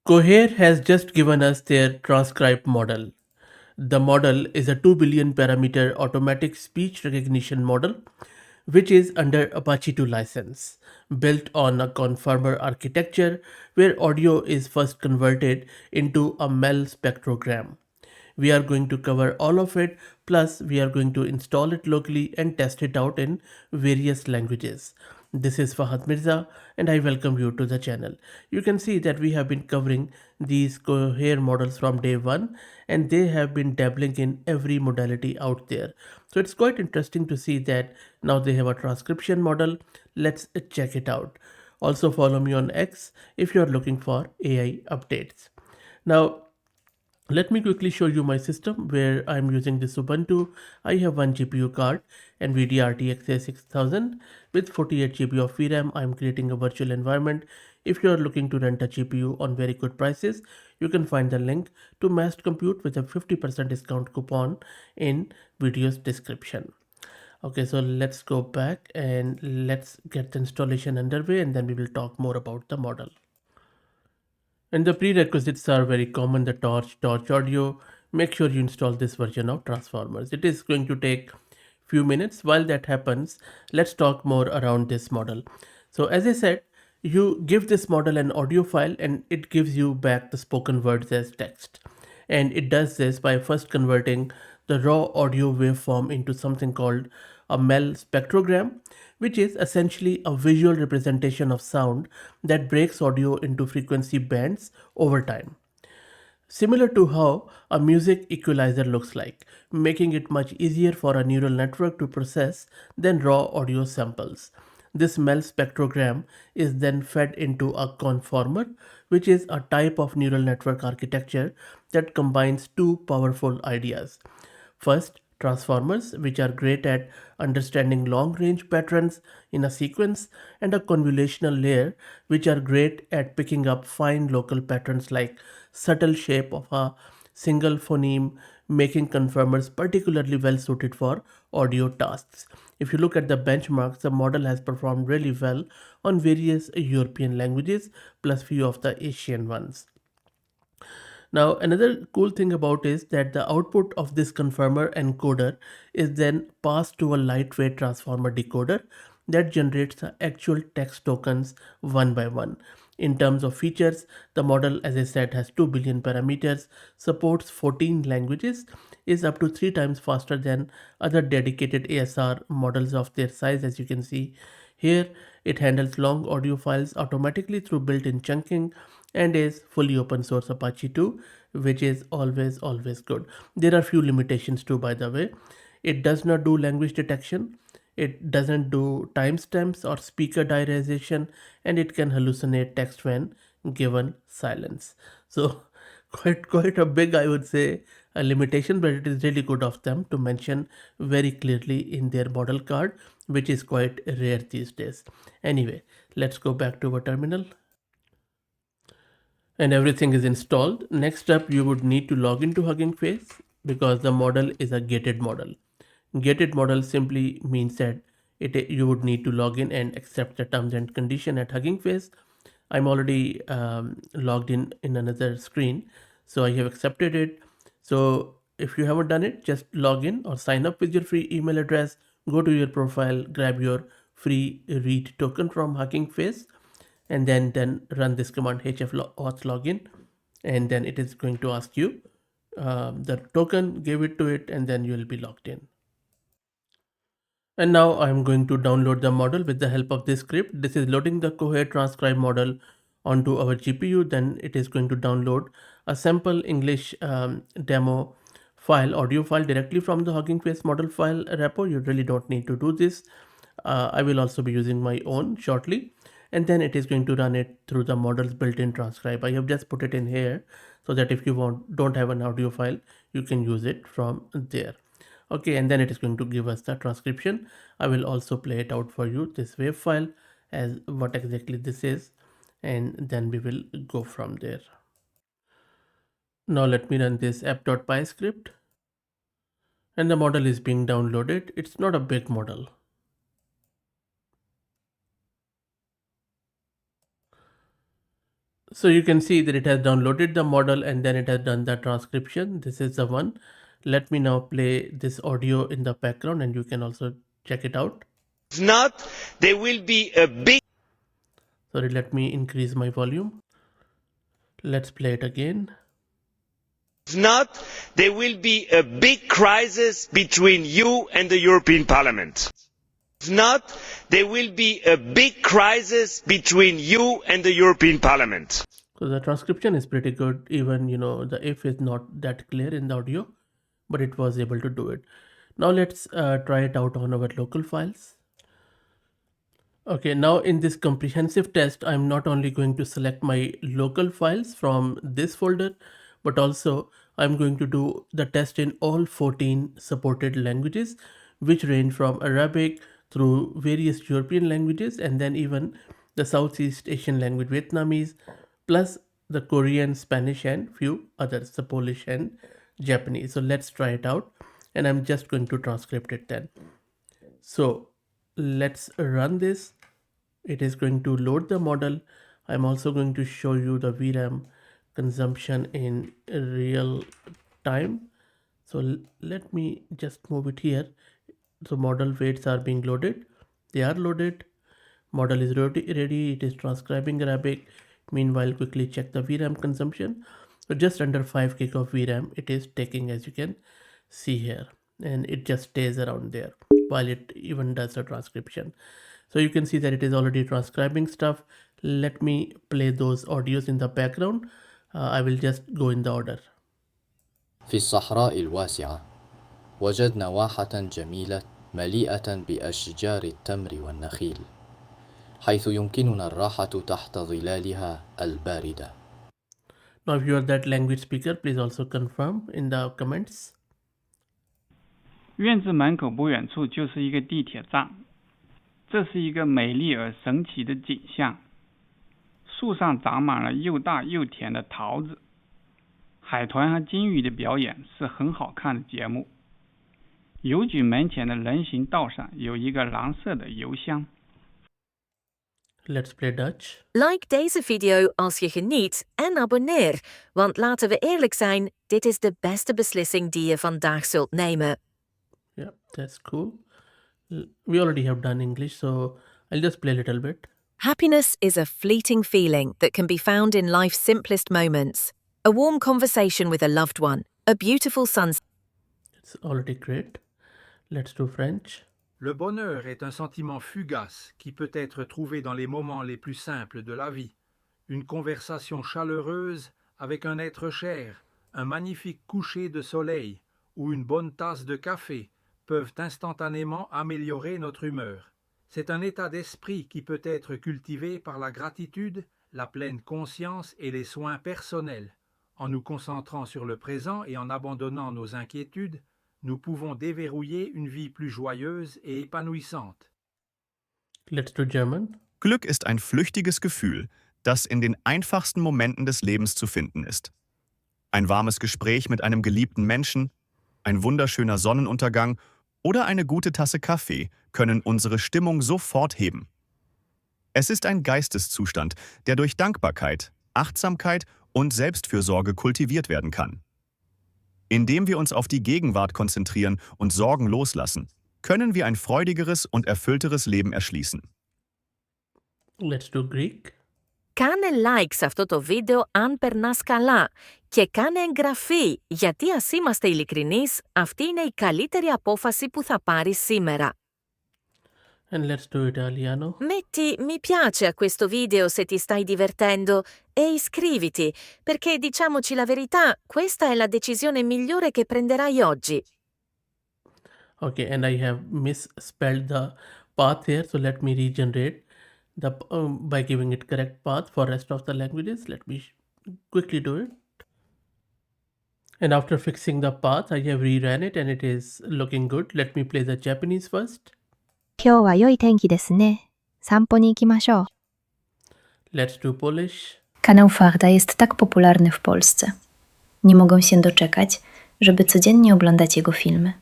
Cohere has just given us their transcribe model. The model is a 2 billion parameter automatic speech recognition model, which is under Apache 2 license, built on a conformer architecture where audio is first converted into a MEL spectrogram. We are going to cover all of it, plus we are going to install it locally and test it out in various languages. This is Fahad Mirza and I welcome you to the channel. You can see that we have been covering these Cohere models from day one, and they have been dabbling in every modality out there. So it's quite interesting to see that now they have a transcription model. Let's check it out. Also follow me on X if you're looking for AI updates. Now, let me quickly show you my system where I'm using this Ubuntu. I have one GPU card, NVIDIA RTX A6000 with 48 GB of VRAM. I'm creating a virtual environment. If you're looking to rent a GPU on very good prices, you can find the link to Massed Compute with a 50% discount coupon in video's description. Okay, so let's go back and let's get the installation underway, and then we will talk more about the model. And the prerequisites are very common, the torch audio. Make sure you install this version of Transformers. It is going to take few minutes. While that happens, let's talk more around this model. So as I said, you give this model an audio file and it gives you back the spoken words as text. And it does this by first converting the raw audio waveform into something called a MEL spectrogram, which is essentially a visual representation of sound that breaks audio into frequency bands over time. Similar to how a music equalizer looks like, making it much easier for a neural network to process than raw audio samples. This MEL spectrogram is then fed into a conformer, which is a type of neural network architecture that combines two powerful ideas. First, transformers, which are great at understanding long range patterns in a sequence, and a convolutional layer, which are great at picking up fine local patterns like subtle shape of a single phoneme, making conformers particularly well suited for audio tasks. If you look at the benchmarks, the model has performed really well on various European languages plus few of the Asian ones. Now, another cool thing about is that the output of this conformer encoder is then passed to a lightweight transformer decoder that generates the actual text tokens one by one. In terms of features, the model, as I said, has 2 billion parameters, supports 14 languages, is up to 3 times faster than other dedicated ASR models of their size, as you can see here. It handles long audio files automatically through built-in chunking and is fully open source Apache 2, which is always good. There are few limitations too, by the way. It does not do language detection, it doesn't do timestamps or speaker diarization, and it can hallucinate text when given silence. So quite a big, I would say, a limitation, but it is really good of them to mention very clearly in their model card, which is quite rare these days. Anyway, let's go back to our terminal and everything is installed. Next up, you would need to log into Hugging Face because the model is a gated model. Gated model simply means that you would need to log in and accept the terms and condition at Hugging Face. I'm already logged in another screen, so I have accepted it. So if you haven't done it, just log in or sign up with your free email address. Go to your profile, grab your free read token from Hugging Face, and then run this command auth login, and then it is going to ask you the token, give it to it, and then you will be logged in. And now I'm going to download the model with the help of this script. This is loading the Cohere Transcribe model onto our GPU. Then it is going to download a sample English demo file, audio file directly from the Hugging Face model file repo. You really don't need to do this. I will also be using my own shortly. And then it is going to run it through the model's built-in transcribe. I have just put it in here so that if you don't have an audio file, you can use it from there. Okay, and then it is going to give us the transcription. I will also play it out for you, this wave file, as what exactly this is, and then we will go from there. Now let me run this app.py script, and the model is being downloaded. It's not a big model. So you can see that it has downloaded the model and then it has done the transcription. This is the one. Let me now play this audio in the background and you can also check it out. If not, there will be a big... Sorry, let me increase my volume. Let's play it again. If not, there will be a big crisis between you and the European Parliament. If not, there will be a big crisis between you and the European Parliament. So the transcription is pretty good. Even, the if is not that clear in the audio, but it was able to do it. Now let's try it out on our local files. Okay, now in this comprehensive test, I'm not only going to select my local files from this folder, but also I'm going to do the test in all 14 supported languages, which range from Arabic through various European languages and then even the Southeast Asian language Vietnamese, plus the Korean, Spanish, and few others, the Polish and Japanese. So let's try it out, and I'm just going to transcript it then. So let's run this. It is going to load the model. I'm also going to show you the VRAM consumption in real time. So let me just move it here. So model weights are being loaded. They are loaded. Model is ready. It is transcribing Arabic. Meanwhile, quickly check the VRAM consumption. So just under 5 gig of VRAM it is taking, as you can see here, and it just stays around there while it even does the transcription. So you can see that it is already transcribing stuff. Let me play those audios in the background. I will just go in the order. في الصحراء الواسعة وجدنا واحة جميلة مليئة بأشجار التمر والنخيل حيث يمكننا الراحة تحت ظلالها الباردة. Now if you are that language speaker, please also confirm in the comments. 院子门口不远处就是一个地铁站，这是一个美丽而神奇的景象。树上长满了又大又甜的桃子，海豚和金鱼的表演是很好看的节目。邮局门前的人行道上有一个蓝色的邮箱。Let's play Dutch. Like deze video als je geniet en abonneer, want laten we eerlijk zijn, dit is de beste beslissing die je vandaag zult nemen. Yeah, that's cool. We already have done English, so I'll just play a little bit. Happiness is a fleeting feeling that can be found in life's simplest moments. A warm conversation with a loved one, a beautiful sunset. It's already great. Let's do French. Le bonheur est un sentiment fugace qui peut être trouvé dans les moments les plus simples de la vie. Une conversation chaleureuse avec un être cher, un magnifique coucher de soleil ou une bonne tasse de café peuvent instantanément améliorer notre humeur. C'est un état d'esprit qui peut être cultivé par la gratitude, la pleine conscience et les soins personnels. En nous concentrant sur le présent et en abandonnant nos inquiétudes, nous pouvons déverrouiller une vie plus joyeuse et épanouissante. Let's do German. Glück ist ein flüchtiges Gefühl, das in den einfachsten Momenten des Lebens zu finden ist. Ein warmes Gespräch mit einem geliebten Menschen, ein wunderschöner Sonnenuntergang oder eine gute Tasse Kaffee können unsere Stimmung sofort heben. Es ist ein Geisteszustand, der durch Dankbarkeit, Achtsamkeit und Selbstfürsorge kultiviert werden kann. Indem wir uns auf die Gegenwart konzentrieren und Sorgen loslassen, können wir ein freudigeres und erfüllteres Leben erschließen. Let's do Greek. Κάνε like σε αυτό το βίντεο αν περνάς καλά και κάνε εγγραφή, γιατί ας είμαστε ειλικρινείς, αυτή είναι η καλύτερη απόφαση που θα πάρεις σήμερα. And let's do Italiano. Metti mi piace a questo video se ti stai divertendo e iscriviti, perché diciamoci la verità, questa è la decisione migliore che prenderai oggi. Okay, and I have misspelled the path here, so let me regenerate by giving it correct path for rest of the languages. Let me quickly do it. And after fixing the path, I have rerun it and it is looking good. Let me play the Japanese first. 今日は良い天気ですね。散歩に行きましょう。Let's do Polish. Kanał Farta jest tak popularny w Polsce. Nie mogą się doczekać, żeby codziennie oglądać jego filmy.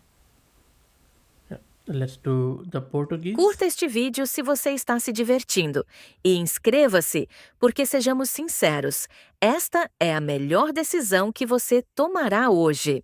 Let's do the Portuguese. Curta este vídeo se você está se divertindo e inscreva-se, porque sejamos sinceros, esta é a melhor decisão que você tomará hoje.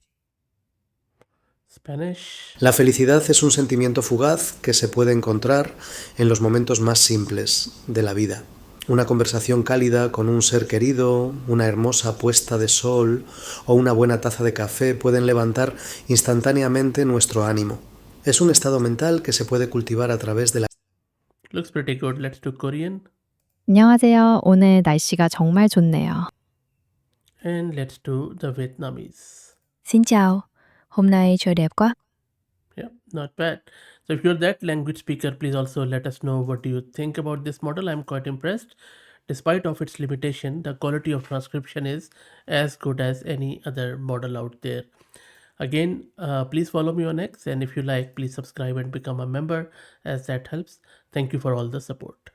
Spanish. La felicidad es un sentimiento fugaz que se puede encontrar en los momentos más simples de la vida. Una conversación cálida con un ser querido, una hermosa puesta de sol o una buena taza de café pueden levantar instantáneamente nuestro ánimo. Es un estado mental que se puede cultivar a través de la... Looks pretty good. Let's do Korean. 안녕하세요. 오늘 날씨가 정말 좋네요. And let's do the Vietnamese. Xin chào. Hôm nay trời đẹp quá. Yeah, not bad. So if you're that language speaker, please also let us know what do you think about this model. I'm quite impressed. Despite of its limitation, the quality of transcription is as good as any other model out there. Again, please follow me on X, and if you like, please subscribe and become a member, as that helps. Thank you for all the support.